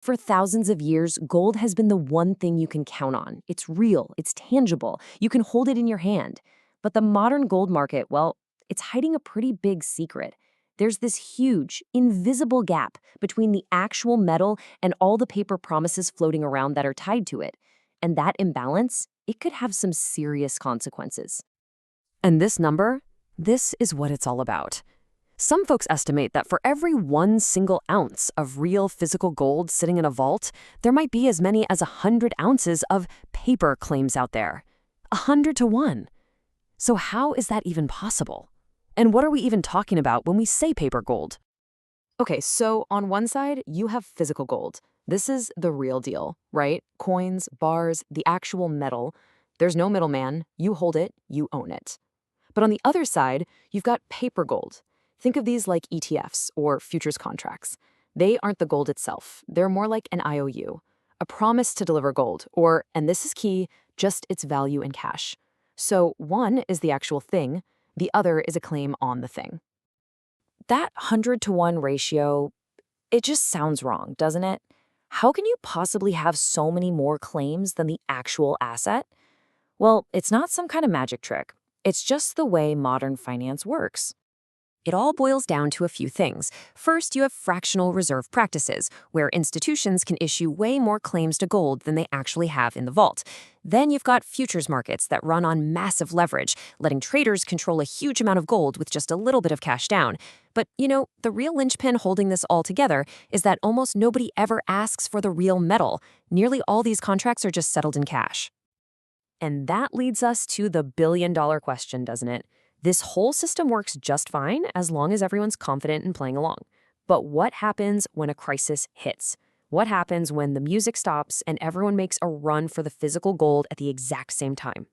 For thousands of years, gold has been the one thing you can count on. It's real, it's tangible, you can hold it in your hand. But the modern gold market, well, it's hiding a pretty big secret. There's this huge, invisible gap between the actual metal and all the paper promises floating around that are tied to it. And that imbalance, it could have some serious consequences. And this number, this is what it's all about. Some folks estimate that for every one single ounce of real physical gold sitting in a vault, there might be as many as 100 ounces of paper claims out there. 100 to 1. So how is that even possible? And what are we even talking about when we say paper gold? Okay, so on one side, you have physical gold. This is the real deal, right? Coins, bars, the actual metal. There's no middleman. You hold it, you own it. But on the other side, you've got paper gold. Think of these like ETFs or futures contracts. They aren't the gold itself. They're more like an IOU, a promise to deliver gold, or, and this is key, just its value in cash. So one is the actual thing, the other is a claim on the thing. That 100 to 1 ratio, it just sounds wrong, doesn't it? How can you possibly have so many more claims than the actual asset? Well, it's not some kind of magic trick. It's just the way modern finance works. It all boils down to a few things. First, you have fractional reserve practices, where institutions can issue way more claims to gold than they actually have in the vault. Then you've got futures markets that run on massive leverage, letting traders control a huge amount of gold with just a little bit of cash down. But, the real linchpin holding this all together is that almost nobody ever asks for the real metal. Nearly all these contracts are just settled in cash. And that leads us to the billion-dollar question, doesn't it? This whole system works just fine as long as everyone's confident in playing along. But what happens when a crisis hits? What happens when the music stops and everyone makes a run for the physical gold at the exact same time?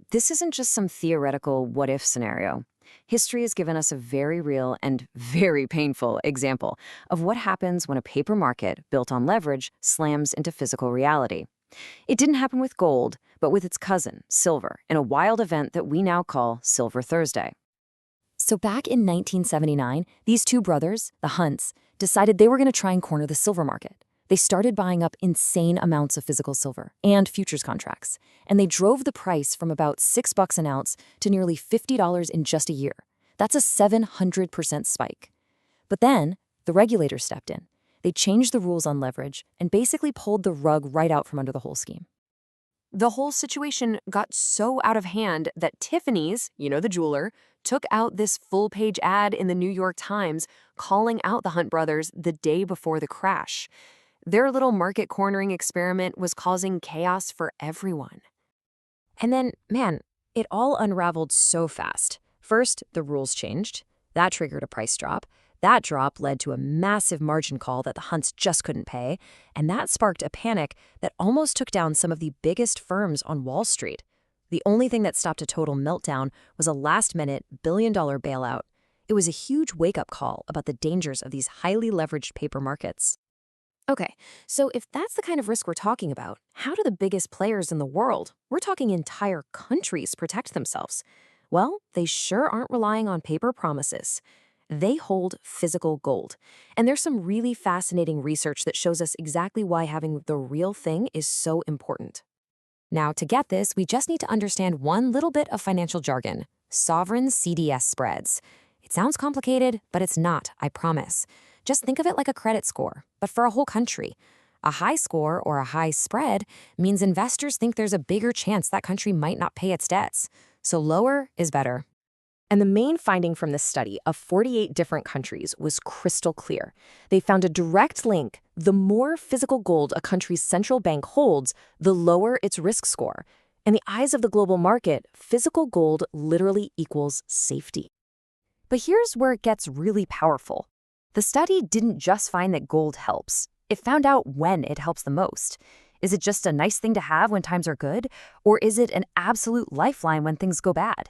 This isn't just some theoretical what-if scenario. History has given us a very real and very painful example of what happens when a paper market built on leverage slams into physical reality. It didn't happen with gold, but with its cousin, silver, in a wild event that we now call Silver Thursday. So back in 1979, these two brothers, the Hunts, decided they were going to try and corner the silver market. They started buying up insane amounts of physical silver and futures contracts, and they drove the price from about $6 an ounce to nearly $50 in just a year. That's a 700% spike. But then, the regulators stepped in. They changed the rules on leverage and basically pulled the rug right out from under the whole scheme. The whole situation got so out of hand that Tiffany's, the jeweler, took out this full-page ad in the New York Times calling out the Hunt brothers the day before the crash. Their little market cornering experiment was causing chaos for everyone. And then, man, it all unraveled so fast. First, the rules changed. That triggered a price drop. That drop led to a massive margin call that the Hunts just couldn't pay, and that sparked a panic that almost took down some of the biggest firms on Wall Street. The only thing that stopped a total meltdown was a last-minute billion-dollar bailout. It was a huge wake-up call about the dangers of these highly leveraged paper markets. Okay, so if that's the kind of risk we're talking about, how do the biggest players in the world, we're talking entire countries, protect themselves? Well, they sure aren't relying on paper promises. They hold physical gold. And there's some really fascinating research that shows us exactly why having the real thing is so important. Now, to get this, we just need to understand one little bit of financial jargon: sovereign CDS spreads. It sounds complicated, but it's not, I promise. Just think of it like a credit score, but for a whole country. A high score or a high spread means investors think there's a bigger chance that country might not pay its debts. So lower is better. And the main finding from this study of 48 different countries was crystal clear. They found a direct link. The more physical gold a country's central bank holds, the lower its risk score. In the eyes of the global market, physical gold literally equals safety. But here's where it gets really powerful. The study didn't just find that gold helps. It found out when it helps the most. Is it just a nice thing to have when times are good? Or is it an absolute lifeline when things go bad?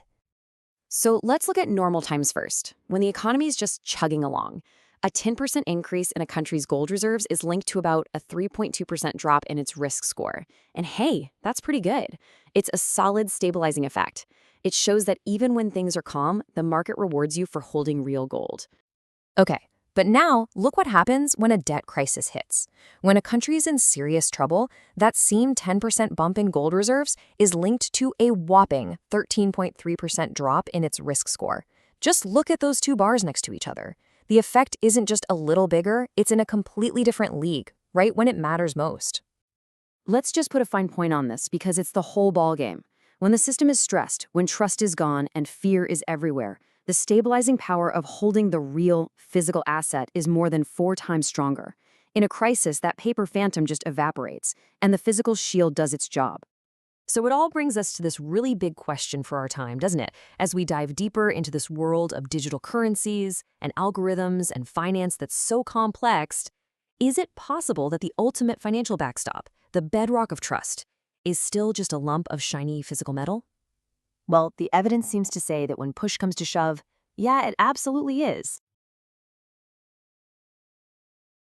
So let's look at normal times first, when the economy is just chugging along. A 10% increase in a country's gold reserves is linked to about a 3.2% drop in its risk score. And hey, that's pretty good. It's a solid stabilizing effect. It shows that even when things are calm, the market rewards you for holding real gold. Okay, But now, look what happens when a debt crisis hits. When a country is in serious trouble, that same 10% bump in gold reserves is linked to a whopping 13.3% drop in its risk score. Just look at those two bars next to each other. The effect isn't just a little bigger, it's in a completely different league, right when it matters most. Let's just put a fine point on this because it's the whole ballgame. When the system is stressed, when trust is gone and fear is everywhere, the stabilizing power of holding the real, physical asset is more than 4 times stronger. In a crisis, that paper phantom just evaporates, and the physical shield does its job. So it all brings us to this really big question for our time, doesn't it? As we dive deeper into this world of digital currencies and algorithms and finance that's so complex, is it possible that the ultimate financial backstop, the bedrock of trust, is still just a lump of shiny physical metal? Well, the evidence seems to say that when push comes to shove, yeah, it absolutely is.